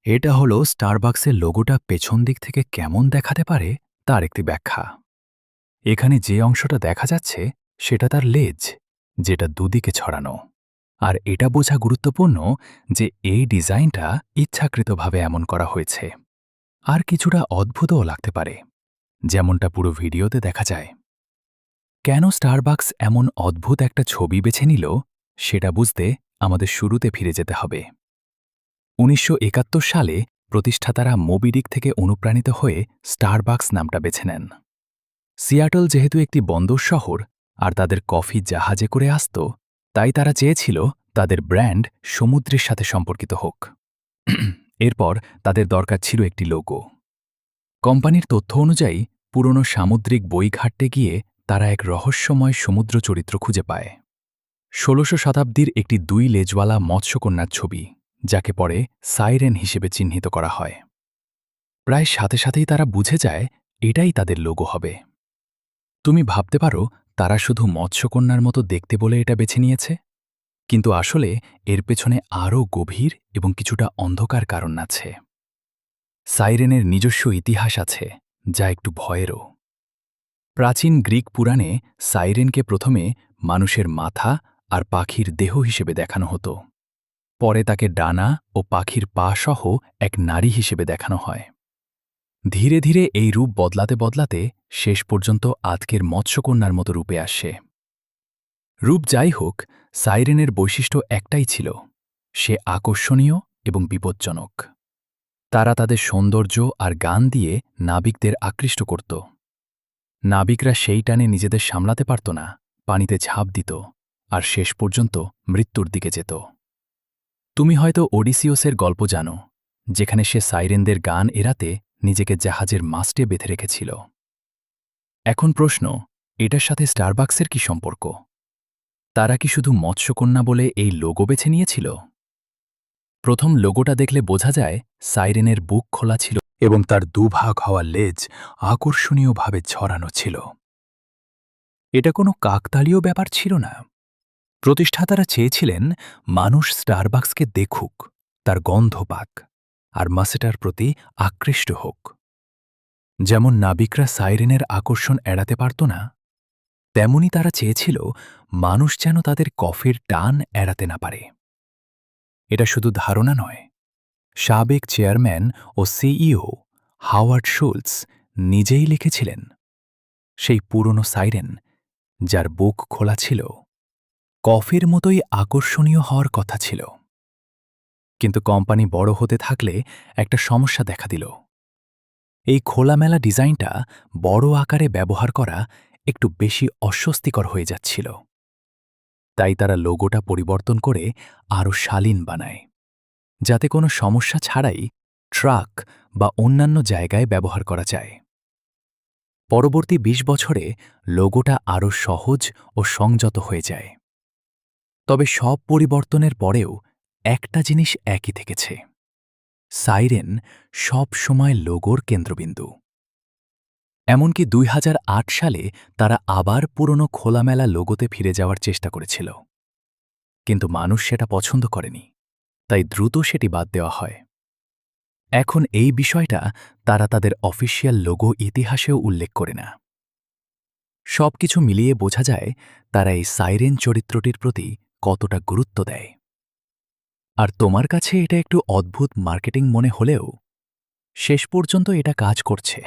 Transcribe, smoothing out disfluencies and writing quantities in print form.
এটা হলো স্টারবাকসের লোগোটা পেছন দিক থেকে কেমন দেখাতে পারে তার একটি ব্যাখ্যা। এখানে যে অংশটা দেখা যাচ্ছে সেটা তার লেজ, যেটা দুদিকে ছড়ানো। আর এটা বোঝা গুরুত্বপূর্ণ যে এই ডিজাইনটা ইচ্ছাকৃতভাবে এমন করা হয়েছে। আর কিছুটা অদ্ভুতও লাগতে পারে, যেমনটা পুরো ভিডিওতে দেখা যায়। কেন স্টারবাকস এমন অদ্ভুত একটা ছবি বেছে নিল সেটা বুঝতে আমাদের শুরুতে ফিরে যেতে হবে। ১৯৭১ সালে প্রতিষ্ঠাতারা মোবিডিক থেকে অনুপ্রাণিত হয়ে স্টারবাকস নামটা বেছে নেন। সিয়াটল যেহেতু একটি বন্দর শহর আর তাদের কফি জাহাজে করে আসত, তাই তারা চেয়েছিল তাদের ব্র্যান্ড সমুদ্রের সাথে সম্পর্কিত হোক। এরপর তাদের দরকার ছিল একটি লোগো। কোম্পানির তথ্য অনুযায়ী পুরনো সামুদ্রিক বই ঘাটতে গিয়ে তারা এক রহস্যময় সমুদ্র চরিত্র খুঁজে পায়। ১৬শ শতাব্দীর একটি ২ লেজওয়ালা মৎস্যকন্যার ছবি, যাকে পরে সাইরেন হিসেবে চিহ্নিত করা হয়। প্রায় সাথে সাথেই তারা বুঝে যায় এটাই তাদের লোগো হবে। তুমি ভাবতে পারো তারা শুধু মৎস্যকন্যার মতো দেখতে বলে এটা বেছে নিয়েছে, কিন্তু আসলে এর পেছনে আরও গভীর এবং কিছুটা অন্ধকার কারণ আছে। সাইরেনের নিজস্ব ইতিহাস আছে, যা একটু ভয়েরও। প্রাচীন গ্রিক পুরাণে সাইরেনকে প্রথমে মানুষের মাথা আর পাখির দেহ হিসেবে দেখানো হতো। পরে তাকে ডানা ও পাখির পা সহ এক নারী হিসেবে দেখানো হয়। ধীরে ধীরে এই রূপ বদলাতে বদলাতে শেষ পর্যন্ত আজকের মৎস্যকন্যার মতো রূপে আসে। রূপ যাই হোক, সাইরেনের বৈশিষ্ট্য একটাই ছিল, সে আকর্ষণীয় এবং বিপজ্জনক। তারা তাদের সৌন্দর্য আর গান দিয়ে নাবিকদের আকৃষ্ট করত। নাবিকরা সেই টানে নিজেদের সামলাতে পারত না, পানিতে ঝাঁপ দিত আর শেষ পর্যন্ত মৃত্যুর দিকে যেত। তুমি হয়তো ওডিসিওসের গল্প জানো, যেখানে সে সাইরেনদের গান এড়াতে নিজেকে জাহাজের মাস্টে বেঁধে রেখেছিল। এখন প্রশ্ন, এটার সাথে স্টারবাকসের কি সম্পর্ক? তারা কি শুধু মৎস্যকন্যা বলে এই লোগো বেছে নিয়েছিল? প্রথম লোগোটা দেখলে বোঝা যায় সাইরেনের বুক খোলা ছিল এবং তার দুভাগ হওয়া লেজ আকর্ষণীয়ভাবে ছড়ানো ছিল। এটা কোনো কাকতালীয় ব্যাপার ছিল না। প্রতিষ্ঠাতারা চেয়েছিলেন মানুষ স্টারবাকসকে দেখুক, তার গন্ধ পাক, আর মাছেটার প্রতি আকৃষ্ট হোক। যেমন নাবিকরা সাইরেনের আকর্ষণ এড়াতে পারত না, তেমনি তারা চেয়েছিল মানুষ যেন তাদের কফির টান এড়াতে না পারে। এটা শুধু ধারণা নয়, সাবেক চেয়ারম্যান ও সিইও হাওয়ার্ড শুলস নিজেই লিখেছিলেন, সেই পুরনো সাইরেন, যার বুক খোলা ছিল, কফির মতোই আকর্ষণীয় হওয়ার কথা ছিল। কিন্তু কোম্পানি বড় হতে থাকলে একটা সমস্যা দেখা দিল। এই খোলামেলা ডিজাইনটা বড় আকারে ব্যবহার করা একটু বেশি অস্বস্তিকর হয়ে যাচ্ছিল। তাই তারা লোগোটা পরিবর্তন করে আরও শালীন বানায়, যাতে কোনো সমস্যা ছাড়াই ট্রাক বা অন্যান্য জায়গায় ব্যবহার করা যায়। পরবর্তী ২০ বছরে লোগোটা আরও সহজ ও সংযত হয়ে যায়। তবে সব পরিবর্তনের পরেও একটা জিনিস একই থেকেছে, সাইরেন সব সময় লোগোর কেন্দ্রবিন্দু। এমনকি ২০০৮ সালে তারা আবার পুরনো খোলামেলা লোগোতে ফিরে যাওয়ার চেষ্টা করেছিল, কিন্তু মানুষ সেটা পছন্দ করেনি, তাই দ্রুত সেটি বাদ দেওয়া হয়। এখন এই বিষয়টা তারা তাদের অফিসিয়াল লোগো ইতিহাসেও উল্লেখ করে না। সবকিছু মিলিয়ে বোঝা যায় তারা এই সাইরেন চরিত্রটির প্রতি কতটা গুরুত্ব দেয়। আর তোমার কাছে এটা একটু অদ্ভুত মার্কেটিং মনে হলেও শেষ পর্যন্ত এটা কাজ করছে।